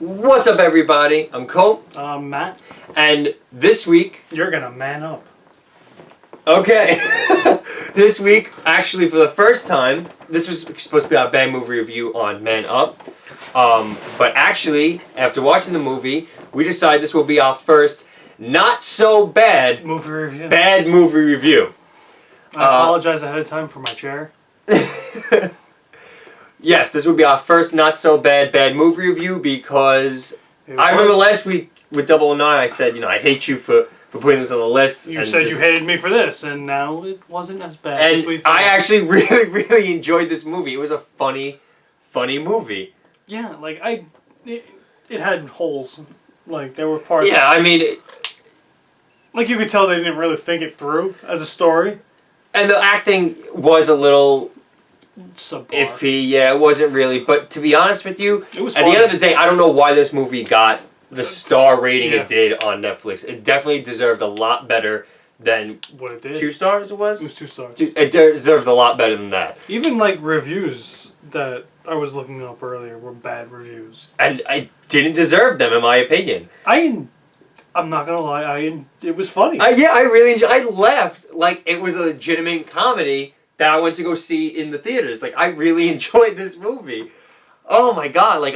What's up, everybody? I'm Cole. Matt. And this week... You're gonna man up. Okay. This week, actually, for the first time, this was supposed to be our bad movie review on Man Up. But actually, after watching the movie, we decided this will be our first not-so-bad movie review. Bad movie review. I apologize ahead of time for my chair. Yes, this will be our first not-so-bad bad movie review because I remember last week with 009 I said, I hate you for putting this on the list. You said you hated me for this, and now it wasn't as bad as we thought. I actually really enjoyed this movie. It was a funny movie. Yeah, like it had holes. Like there were parts. Yeah, I mean... like you could tell they didn't really think it through as a story. And the acting was a little... subpar. Iffy, yeah, it wasn't really. But to be honest with you, it was at the end of the day, I don't know why this movie got the star rating yeah. it did on Netflix. It definitely deserved a lot better than what it did. 2 stars. It was 2 stars. It deserved a lot better than that. Even like reviews that I was looking up earlier were bad reviews, and I didn't deserve them, in my opinion. I'm not gonna lie, it was funny. Yeah, I really enjoyed. I laughed like it was a legitimate comedy that I went to go see in the theaters. Like, I really enjoyed this movie. Oh my god, like,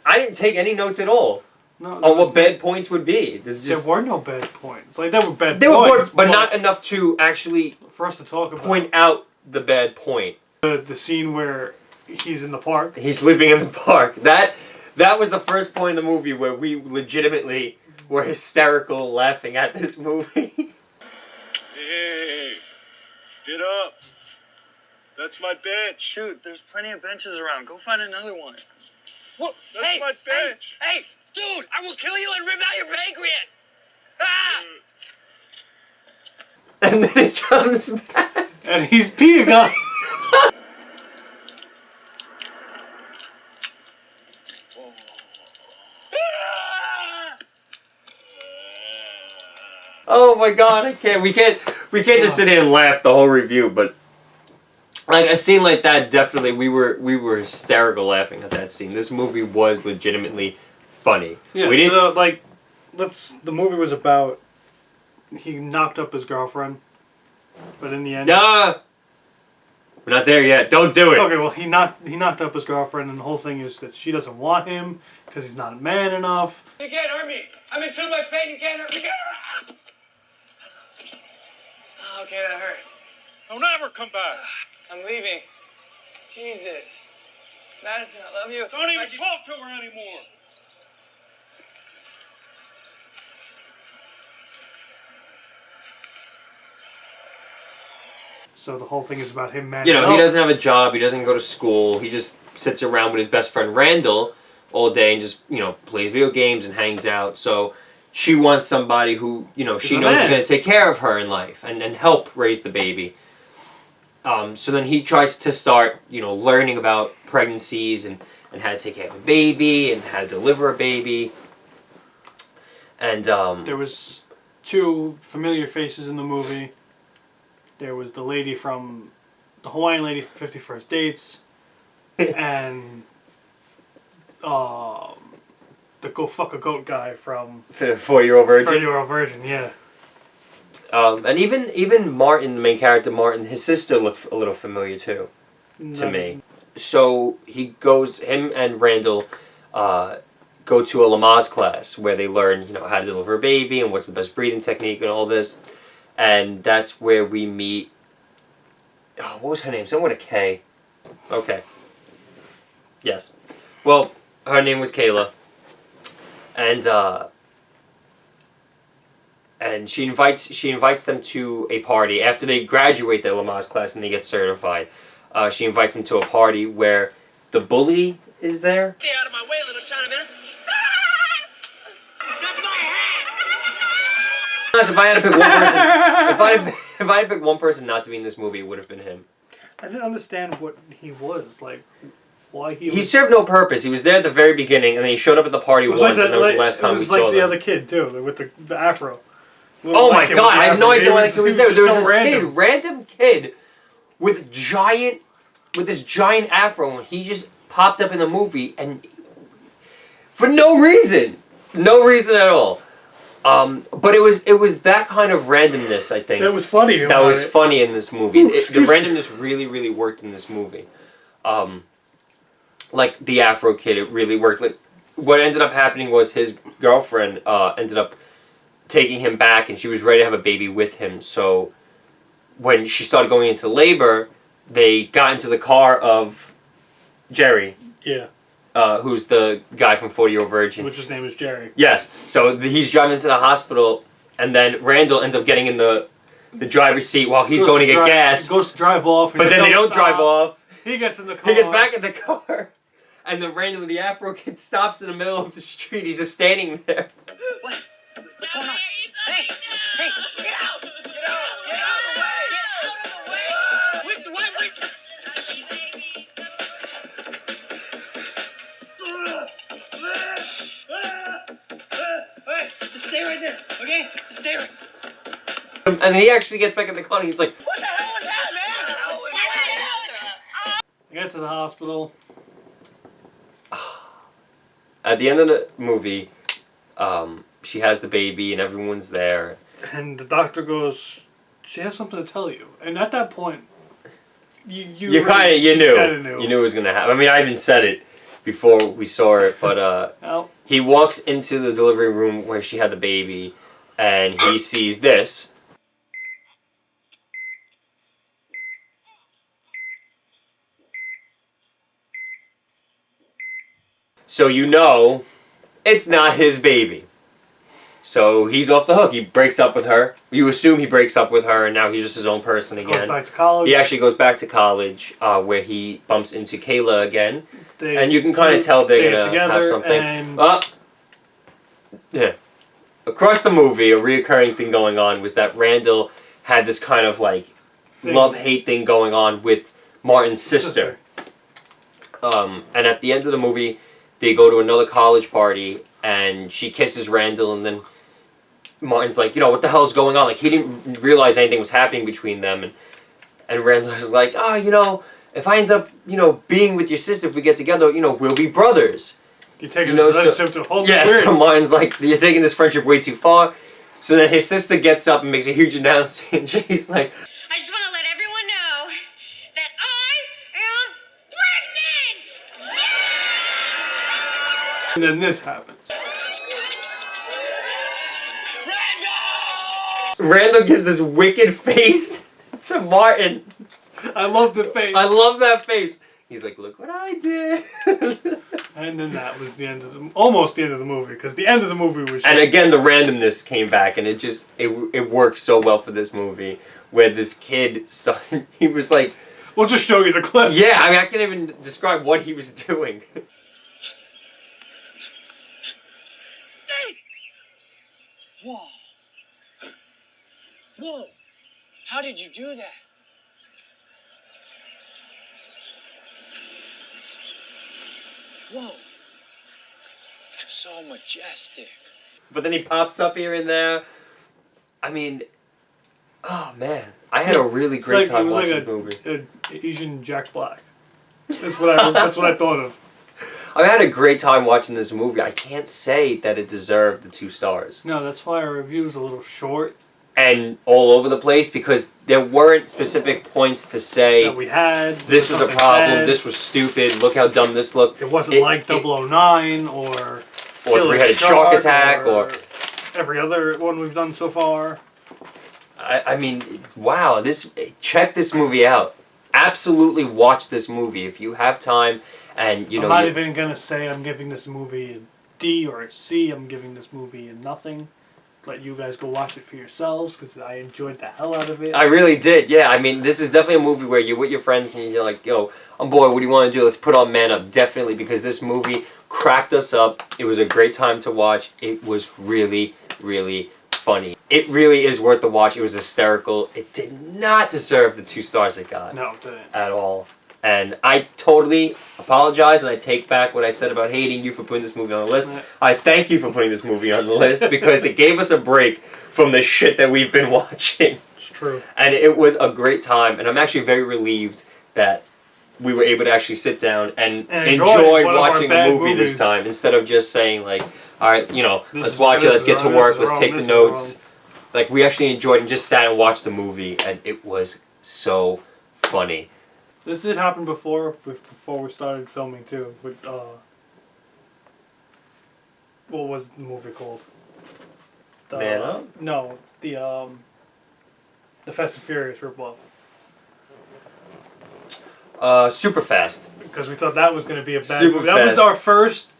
I didn't take any notes at all on what bad points would be. There were no bad points. Like, there were bad points. There were, but not enough to actually for us to talk about. Point out the bad point. The scene where he's in the park. He's sleeping in the park. That was the first point in the movie where we legitimately were hysterical laughing at this movie. Hey, get up. That's my bench. Dude, there's plenty of benches around. Go find another one. What? That's my bench. Hey, dude, I will kill you and rip out your pancreas. Ah! And then he comes back. And he's peeing on. Oh my god, I can't. We can't just sit here and laugh the whole review, but like a scene like that, definitely we were hysterical laughing at that scene. This movie was legitimately funny. Yeah, we didn't the movie was about he knocked up his girlfriend, but in the end, we're not there yet. Don't do it. Okay, well he knocked up his girlfriend, and the whole thing is that she doesn't want him because he's not man enough. You can't hurt me. I'm in too much pain. You can't hurt me. Oh, okay, that hurt. Don't ever come back. I'm leaving. Jesus. Madison, I love you. Don't even talk to her anymore. So the whole thing is about him man. He doesn't have a job. He doesn't go to school. He just sits around with his best friend Randall all day and just plays video games and hangs out. So she wants somebody who she knows is going to take care of her in life and help raise the baby. So then he tries to start, learning about pregnancies and how to take care of a baby and how to deliver a baby. And there was 2 familiar faces in the movie. There was the Hawaiian lady from 50 First Dates, and the Go Fuck a Goat guy from 4-Year-Old Virgin. 4-Year-Old Virgin, yeah. And even Martin, the main character, Martin, his sister looked a little familiar too, to me. So him and Randall go to a Lamaze class where they learn, how to deliver a baby and what's the best breathing technique and all this. And that's where we meet, what was her name? Someone with a K. Okay. Yes. Well, her name was Kayla. And she invites them to a party after they graduate the Lamaze class and they get certified. She invites them to a party where the bully is there. Stay out of my way, little Chinaman. That's my hat. If I had to pick one person, if I had to pick one person not to be in this movie, it would have been him. I didn't understand what he was like. Why he served no purpose. He was there at the very beginning, and then he showed up at the party once, and that was the last time we saw him. It was like the other kid too, with the afro. Oh my god! I have no idea why that kid was there. There was this random kid, with this giant afro, and he just popped up in the movie, and for no reason at all. But it was that kind of randomness, I think, That was funny. that was funny in this movie. Ooh, The randomness really worked in this movie. Like the Afro kid, it really worked. Like what ended up happening was his girlfriend ended up taking him back, and she was ready to have a baby with him. So when she started going into labor, they got into the car of Jerry. Yeah. Who's the guy from 40-Year-Old Virgin. Which his name is Jerry. Yes. So he's driving to the hospital, and then Randall ends up getting in the driver's seat while he's going to get gas. He goes to drive off. But then they don't drive off. He gets in the car. He gets back in the car. And then randomly the Afro kid stops in the middle of the street. He's just standing there. What? What's going on? Hey! Hey! Get out! Get out! Get out of the way! Get out of the way! Where's what? Hey! Just stay right there, okay? Just stay right. And then he actually gets back in the car and he's like, What the hell was that, man? What the hell? They get to the hospital. at the end of the movie, she has the baby and everyone's there. And the doctor goes, she has something to tell you. And at that point, you knew it was gonna happen. I mean, I even said it before we saw it, but he walks into the delivery room where she had the baby, and he sees this. So you know, it's not his baby. So he's off the hook. He breaks up with her. You assume he breaks up with her, and now he's just his own person again. Goes back to college. He actually goes back to college, where he bumps into Kayla again, and you can kind of tell they're gonna have something. Yeah. Across the movie, a reoccurring thing going on was that Randall had this kind of like love-hate thing going on with Martin's sister. And at the end of the movie, they go to another college party, and she kisses Randall, and then Martin's like, what the hell's going on? Like, he didn't realize anything was happening between them, and Randall's like, if I end up, being with your sister, if we get together, we'll be brothers. You're taking this relationship to a whole new so Martin's like, you're taking this friendship way too far. So then his sister gets up and makes a huge announcement, and she's like, I just want to let everyone know that I am pregnant! And then this happens. Randall gives this wicked face to Martin. I love the face. I love that face. He's like, look what I did. And then that was the end of almost the end of the movie, because the end of the movie was just... And again, the randomness came back, and it worked so well for this movie, where this kid started, he was like... We'll just show you the clip. Yeah, I mean, I can't even describe what he was doing. Whoa. Whoa. How did you do that? Whoa. So majestic. But then he pops up here and there. I mean, oh man. I had a really great time watching this movie. An Asian Jack Black. That's what I thought of. I had a great time watching this movie. I can't say that it deserved the 2 stars. No, that's why our review is a little short. And all over the place, because there weren't specific points to say that we had. This was a problem, this was stupid, look how dumb this looked. It wasn't like 009 or Three-Headed Shark Attack or every other one we've done so far. I mean, wow, check this movie out. Absolutely watch this movie if you have time. And I'm not even gonna say I'm giving this movie a D or a C. I'm giving this movie a nothing. Let you guys go watch it for yourselves, because I enjoyed the hell out of it. I really did, yeah. I mean, this is definitely a movie where you're with your friends and you're like, yo, I'm bored, what do you want to do? Let's put on Man Up. Definitely, because this movie cracked us up. It was a great time to watch. It was really, really funny. It really is worth the watch. It was hysterical. It did not deserve the 2 stars it got. No, it didn't. At all. And I totally apologize, and I take back what I said about hating you for putting this movie on the list. I thank you for putting this movie on the list, because it gave us a break from the shit that we've been watching. It's true. And it was a great time, and I'm actually very relieved that we were able to actually sit down and And enjoy one of our watching a bad movie this movies. time instead of just saying like, all right, you know, This let's is- watch it, this let's is get to wrong, work, this is let's wrong, take this the is notes. Like we actually enjoyed and just sat and watched the movie, and it was so funny. This did happen before we started filming too. With what was the movie called? Man Up? No, the Fast and Furious ripoff. Super Fast. Because we thought that was going to be a bad Super movie. That was Fast. our first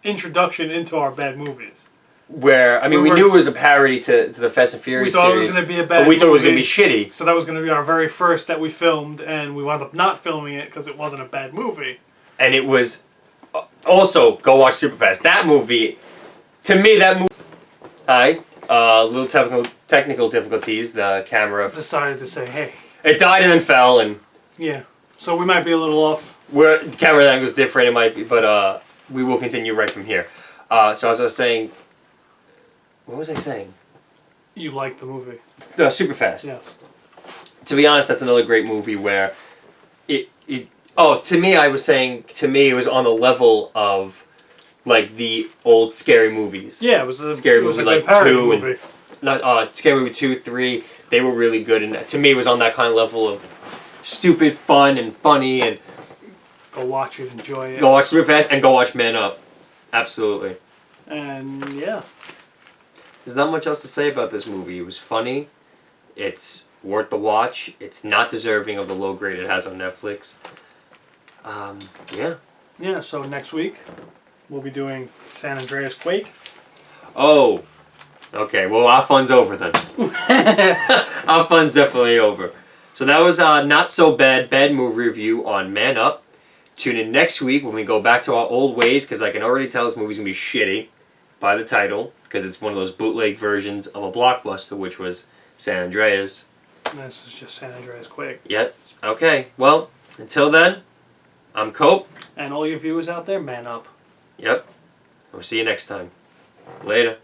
introduction into our bad movies. Where, I mean, we knew it was a parody to the Fast and We Furious thought it was series, going to be a bad but we thought it was going to movie. be shitty. So that was going to be our very first that we filmed, and we wound up not filming it because it wasn't a bad movie. And it was... Also, go watch Super Fast. That movie... To me, that movie... little technical difficulties. The camera... Decided to say, hey, It died and then fell, and... yeah. So we might be a little off. The camera angle is different, it might be, but we will continue right from here. So as I was saying... What was I saying? You liked the movie. Super Fast. Yes. To be honest, that's another great movie where to me, I was saying, to me, it was on the level of, like, the old scary movies. Yeah, it was a Scary it was movie, a like, good parody 2 and- movie. Not Scary Movie 2, 3, they were really good, and to me, it was on that kind of level of stupid, fun, and funny, and Go watch it, enjoy it. go watch Super Fast, and go watch Man Up. Absolutely. And yeah. There's not much else to say about this movie. It was funny. It's worth the watch. It's not deserving of the low grade it has on Netflix. Yeah. Yeah, so next week we'll be doing San Andreas Quake. Oh. Okay, well, our fun's over then. Our fun's definitely over. So that was Not So Bad movie review on Man Up. Tune in next week when we go back to our old ways, because I can already tell this movie's going to be shitty by the title, because it's one of those bootleg versions of a blockbuster, which was San Andreas. And this is just San Andreas Quake. Yep. Okay, well, until then, I'm Cope. And all your viewers out there, man up. Yep. We'll see you next time. Later.